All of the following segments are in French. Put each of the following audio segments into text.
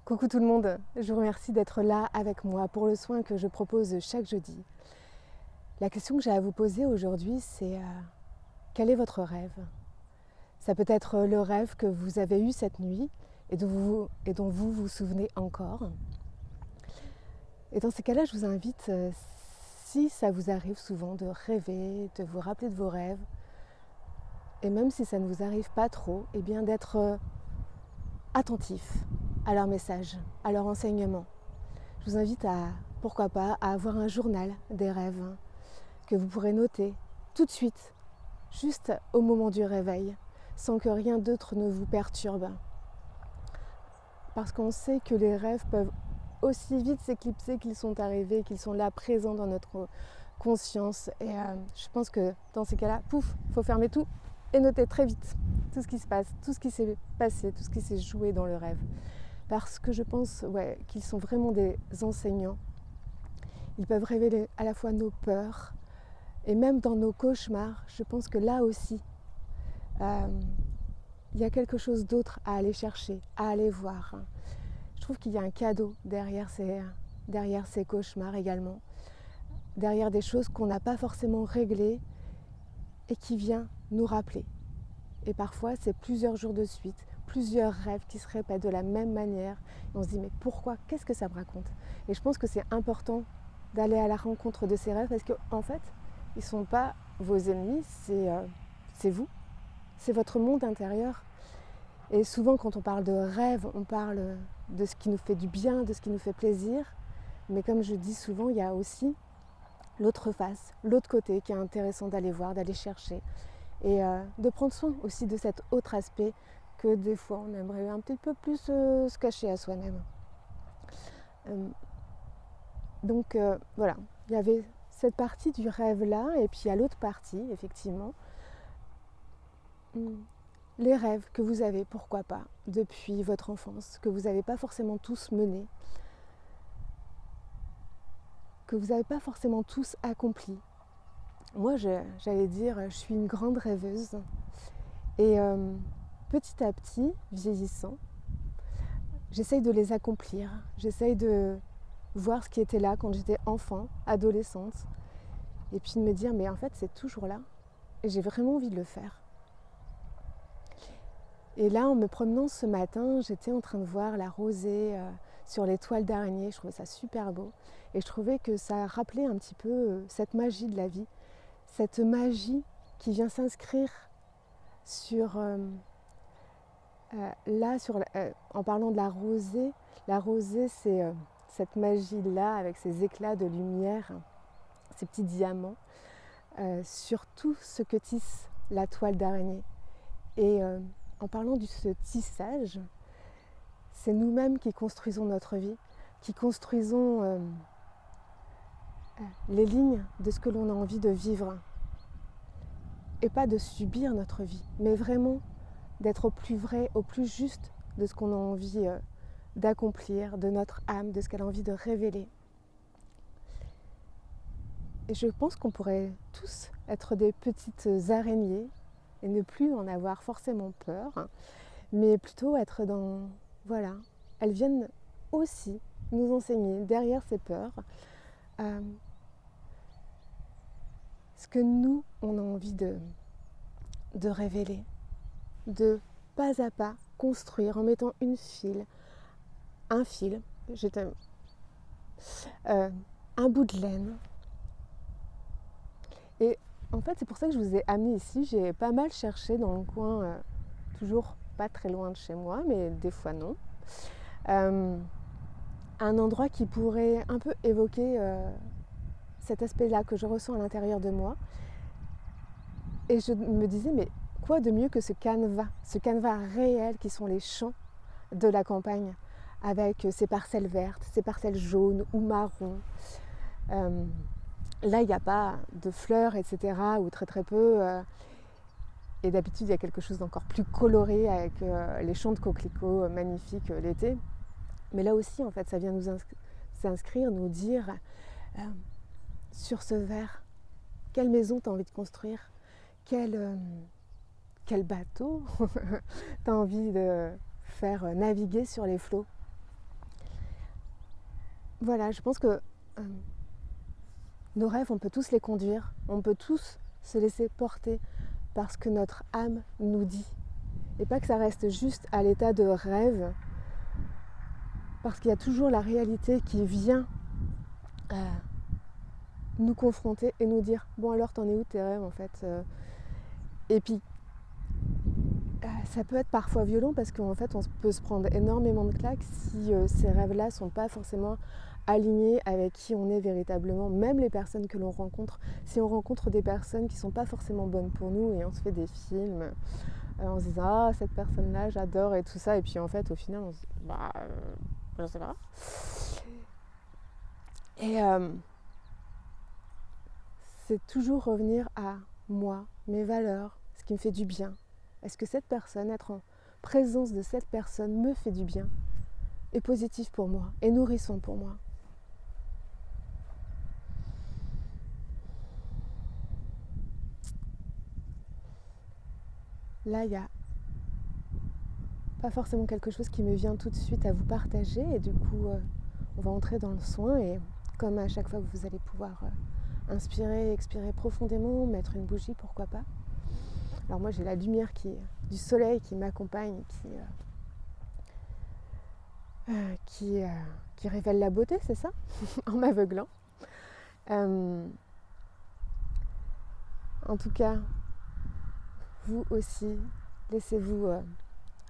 Coucou tout le monde, je vous remercie d'être là avec moi pour le soin que je propose chaque jeudi. La question que j'ai à vous poser aujourd'hui, c'est quel est votre rêve? Ça peut être le rêve que vous avez eu cette nuit et dont vous vous souvenez encore. Et dans ces cas-là, je vous invite, si ça vous arrive souvent de rêver, de vous rappeler de vos rêves, et même si ça ne vous arrive pas trop, eh bien d'être attentif à leurs messages, à leurs enseignements. Je vous invite à, pourquoi pas, à avoir un journal des rêves que vous pourrez noter tout de suite, juste au moment du réveil, sans que rien d'autre ne vous perturbe. Parce qu'on sait que les rêves peuvent aussi vite s'éclipser qu'ils sont arrivés, qu'ils sont là présents dans notre conscience. Et je pense que dans ces cas-là, pouf, il faut fermer tout et noter très vite tout ce qui se passe, tout ce qui s'est passé, tout ce qui s'est joué dans le rêve. Parce que je pense qu'ils sont vraiment des enseignants. Ils peuvent révéler à la fois nos peurs et même dans nos cauchemars. Je pense que là aussi, il y a quelque chose d'autre à aller chercher, à aller voir. Je trouve qu'il y a un cadeau derrière ces cauchemars également, derrière des choses qu'on n'a pas forcément réglées et qui vient nous rappeler. Et parfois, c'est plusieurs jours de suite, plusieurs rêves qui se répètent de la même manière. Et on se dit, mais pourquoi? Qu'est-ce que ça me raconte? Et je pense que c'est important d'aller à la rencontre de ces rêves parce qu'en fait, ils ne sont pas vos ennemis, c'est vous. C'est votre monde intérieur. Et souvent, quand on parle de rêve, on parle de ce qui nous fait du bien, de ce qui nous fait plaisir. Mais comme je dis souvent, il y a aussi l'autre face, l'autre côté qui est intéressant d'aller voir, d'aller chercher. Et de prendre soin aussi de cet autre aspect que des fois on aimerait un petit peu plus se cacher à soi-même. Donc voilà, il y avait cette partie du rêve-là, et puis il y a l'autre partie, effectivement. Les rêves que vous avez, pourquoi pas, depuis votre enfance, que vous n'avez pas forcément tous menés, que vous n'avez pas forcément tous accomplis. Moi, j'allais dire, je suis une grande rêveuse. Et petit à petit, vieillissant, j'essaye de les accomplir. J'essaye de voir ce qui était là quand j'étais enfant, adolescente. Et puis de me dire, mais en fait, c'est toujours là. Et j'ai vraiment envie de le faire. Et là, en me promenant ce matin, j'étais en train de voir la rosée sur les toiles d'araignée. Je trouvais ça super beau. Et je trouvais que ça rappelait un petit peu cette magie de la vie. Cette magie qui vient s'inscrire sur... en parlant de la rosée c'est cette magie-là avec ces éclats de lumière, ces petits diamants, sur tout ce que tisse la toile d'araignée. Et en parlant de ce tissage, c'est nous-mêmes qui construisons notre vie, qui construisons les lignes de ce que l'on a envie de vivre. Et pas de subir notre vie, mais vraiment d'être au plus vrai, au plus juste de ce qu'on a envie d'accomplir, de notre âme, de ce qu'elle a envie de révéler. Et je pense qu'on pourrait tous être des petites araignées et ne plus en avoir forcément peur, mais plutôt être dans... Voilà, elles viennent aussi nous enseigner derrière ces peurs ce que nous, on a envie de révéler, de pas à pas construire en mettant un fil, un bout de laine. Et en fait, c'est pour ça que je vous ai amené ici. J'ai pas mal cherché dans le coin, toujours pas très loin de chez moi, mais des fois non. Un endroit qui pourrait un peu évoquer cet aspect-là que je ressens à l'intérieur de moi. Et je me disais, mais quoi de mieux que ce canevas réel qui sont les champs de la campagne, avec ces parcelles vertes, ces parcelles jaunes ou marron. Là, il n'y a pas de fleurs, etc., ou très très peu. Et d'habitude, il y a quelque chose d'encore plus coloré avec les champs de coquelicots magnifiques l'été. Mais là aussi, en fait, ça vient nous s'inscrire, nous dire sur ce verre, quelle maison tu as envie de construire, quel bateau tu as envie de faire naviguer sur les flots. voilà, je pense que nos rêves, on peut tous les conduire, on peut tous se laisser porter par ce que notre âme nous dit. Et pas que ça reste juste à l'état de rêve, parce qu'il y a toujours la réalité qui vient nous confronter et nous dire « Bon alors, t'en es où tes rêves en fait ?» Et puis, ça peut être parfois violent parce qu'en fait, on peut se prendre énormément de claques si ces rêves-là ne sont pas forcément alignés avec qui on est véritablement. Même les personnes que l'on rencontre, si on rencontre des personnes qui ne sont pas forcément bonnes pour nous et on se fait des films en se disant « Ah, cette personne-là, j'adore » et tout ça. Et puis en fait, au final, on se dit « Bah, je sais pas ». Et c'est toujours revenir à moi, mes valeurs, ce qui me fait du bien. Est-ce que cette personne, être en présence de cette personne me fait du bien, est positif pour moi, est nourrissant pour moi? Là, il n'y a pas forcément quelque chose qui me vient tout de suite à vous partager et du coup, on va entrer dans le soin et comme à chaque fois que vous allez pouvoir inspirer, expirer profondément, mettre une bougie, pourquoi pas. Alors moi, j'ai la lumière du soleil qui m'accompagne, qui révèle la beauté, c'est ça, en m'aveuglant. En tout cas, vous aussi, laissez-vous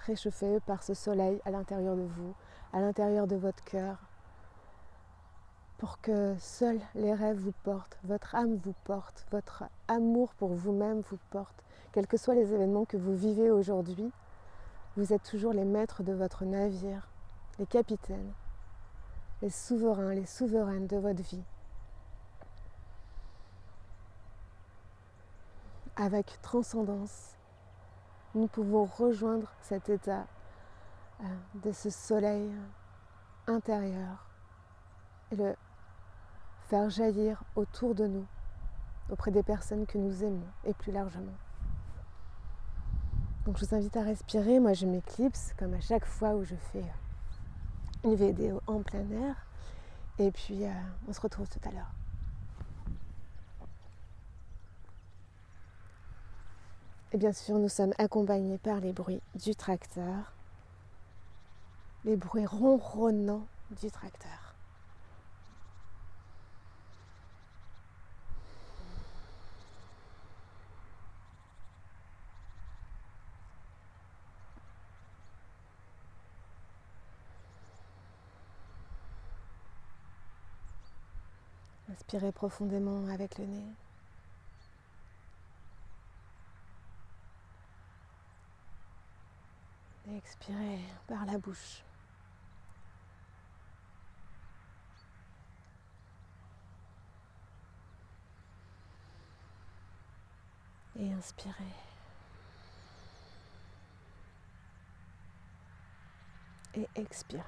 réchauffer par ce soleil à l'intérieur de vous, à l'intérieur de votre cœur, pour que seuls les rêves vous portent, votre âme vous porte, votre amour pour vous-même vous porte. Quels que soient les événements que vous vivez aujourd'hui, vous êtes toujours les maîtres de votre navire, les capitaines, les souverains, les souveraines de votre vie. Avec transcendance, nous pouvons rejoindre cet état de ce soleil intérieur et le faire jaillir autour de nous, auprès des personnes que nous aimons et plus largement. Donc je vous invite à respirer, moi je m'éclipse comme à chaque fois où je fais une vidéo en plein air et puis on se retrouve tout à l'heure. Et bien sûr nous sommes accompagnés par les bruits du tracteur, les bruits ronronnants du tracteur. Inspirez profondément avec le nez. Et expirez par la bouche. Et inspirez. Et expirez.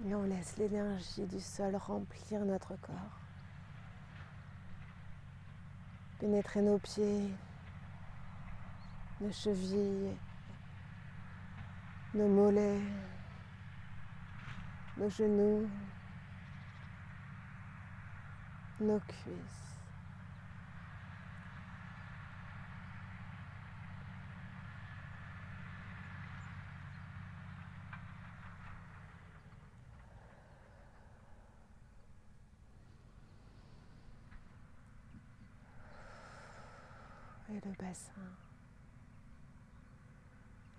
Et on laisse l'énergie du sol remplir notre corps. Pénétrer nos pieds, nos chevilles, nos mollets, nos genoux, nos cuisses. Et le bassin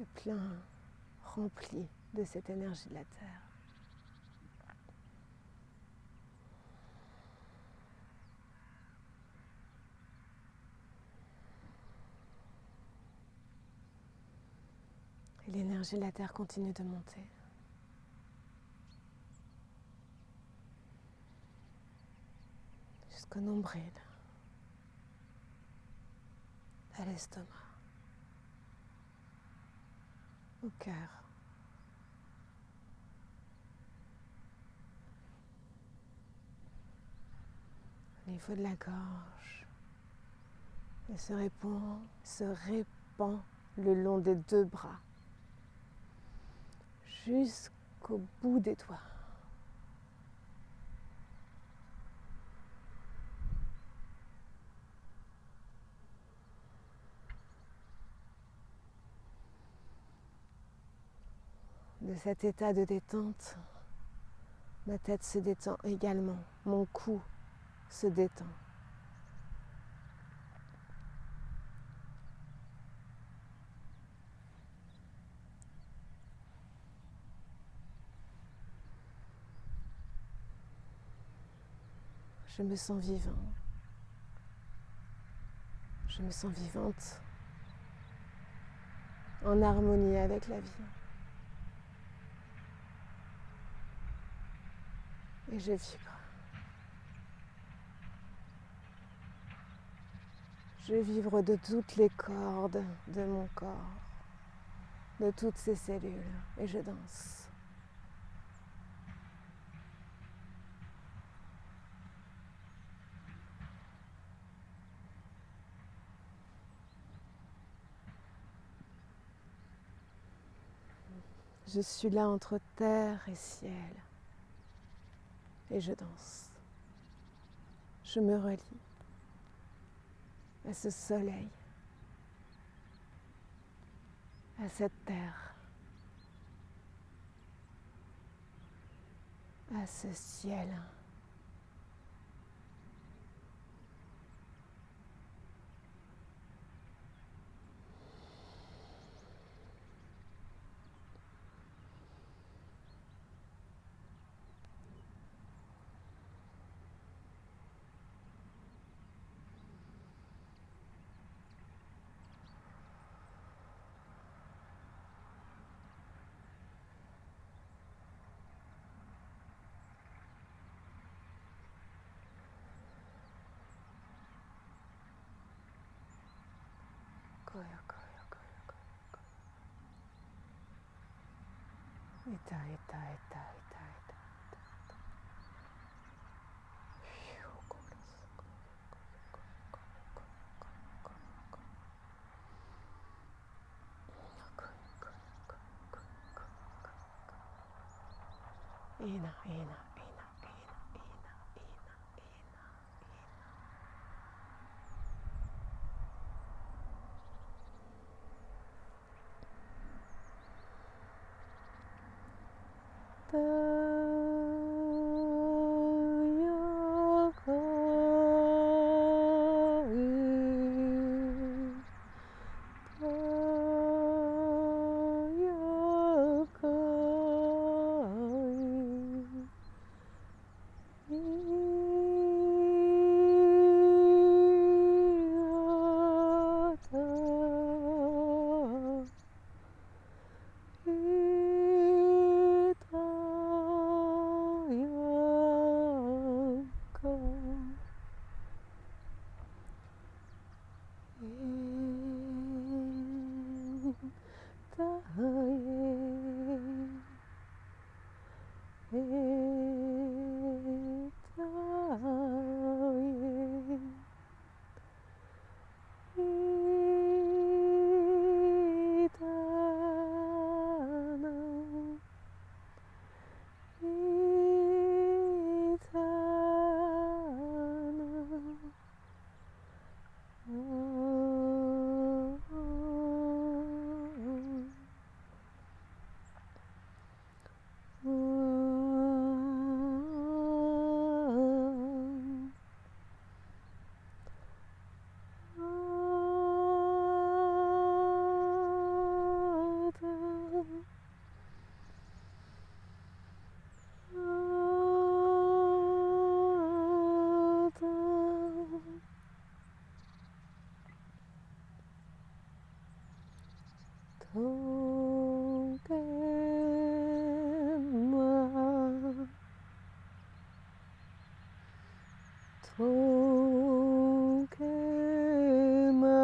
est plein, rempli de cette énergie de la terre. Et l'énergie de la terre continue de monter. jusqu'au nombril, à l'estomac, au cœur. Au niveau de la gorge, et se répand le long des deux bras, jusqu'au bout des doigts. De cet état de détente, ma tête se détend également, mon cou se détend. Je me sens vivant. Je me sens vivante, en harmonie avec la vie. Et je vibre. Je vibre de toutes les cordes de mon corps, de toutes ces cellules, et je danse. Je suis là entre terre et ciel, et je danse. Je me relie à ce soleil, à cette terre, à ce ciel. Eta, eta, eta, eta, eta. Ina, ina, ina, ina, ina, ina, ina. Son quema.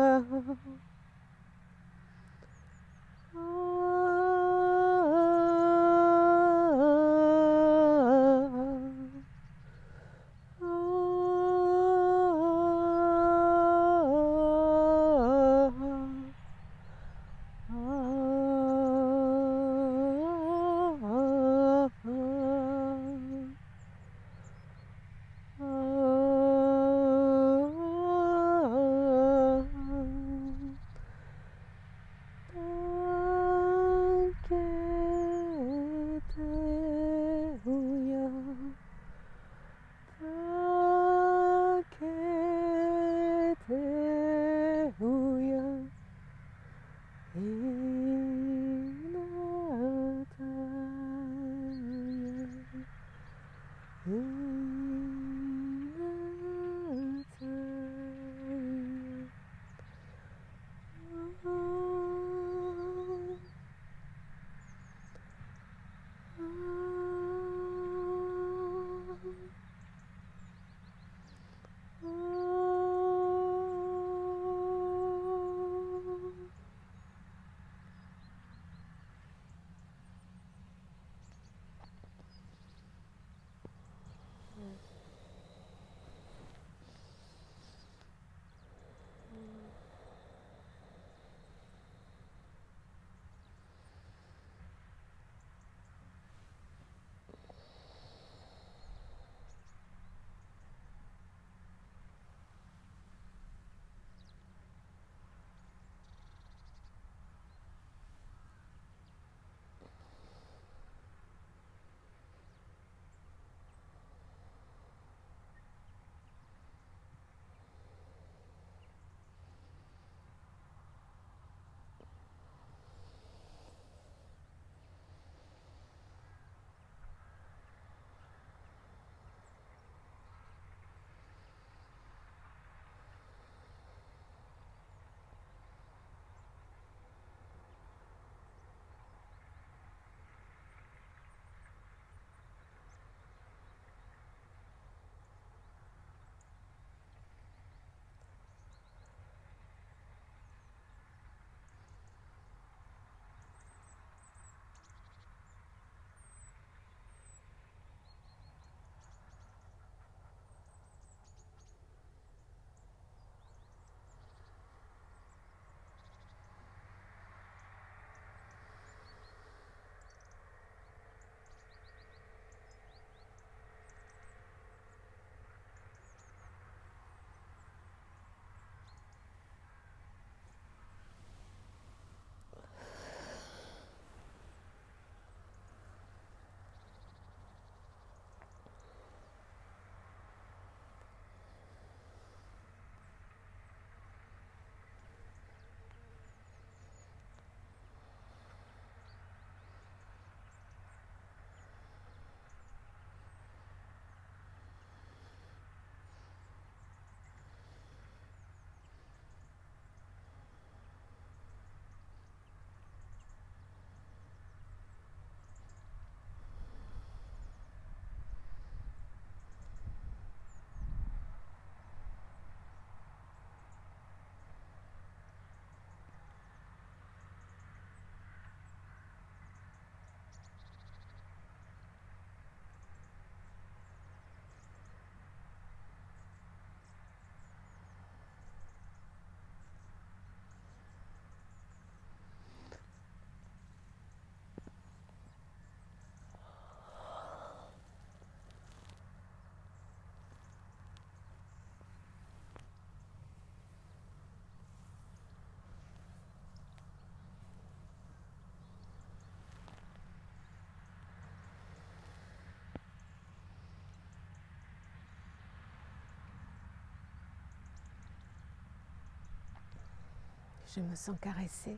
Je me sens caressée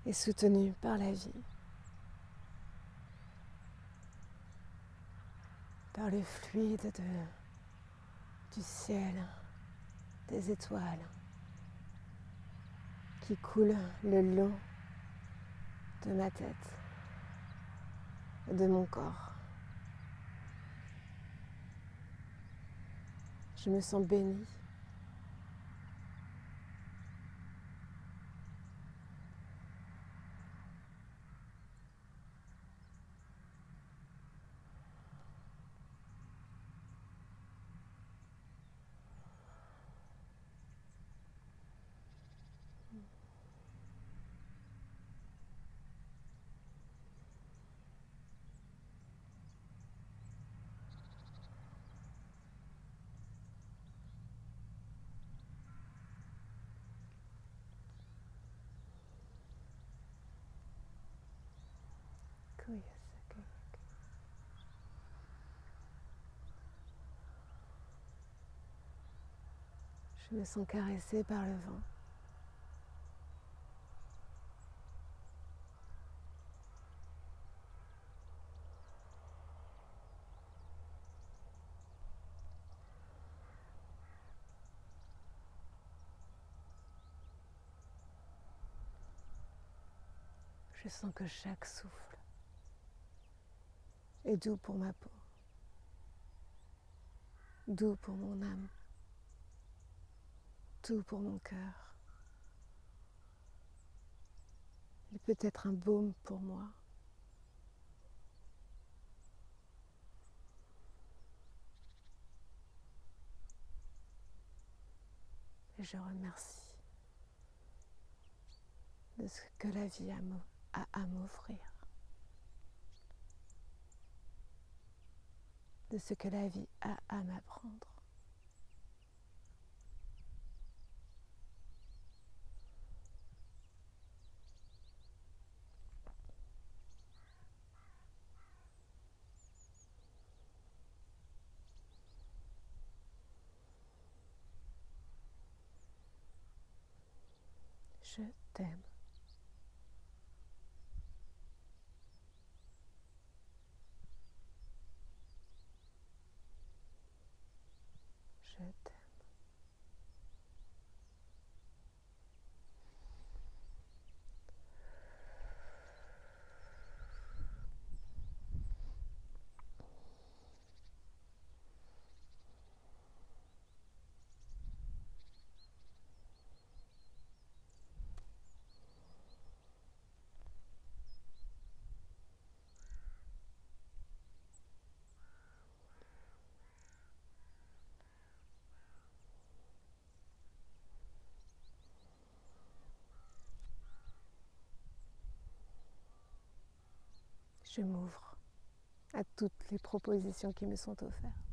et soutenue par la vie, par le fluide du ciel, des étoiles qui coulent le long de ma tête et de mon corps. Je me sens bénie. Je me sens caressée par le vent. Je sens que chaque souffle est doux pour ma peau, doux pour mon âme, doux pour mon cœur. Il peut être un baume pour moi. Et je remercie de ce que la vie a à m'offrir, de ce que la vie a à m'apprendre. Je t'aime. Je t'aime. Je m'ouvre à toutes les propositions qui me sont offertes.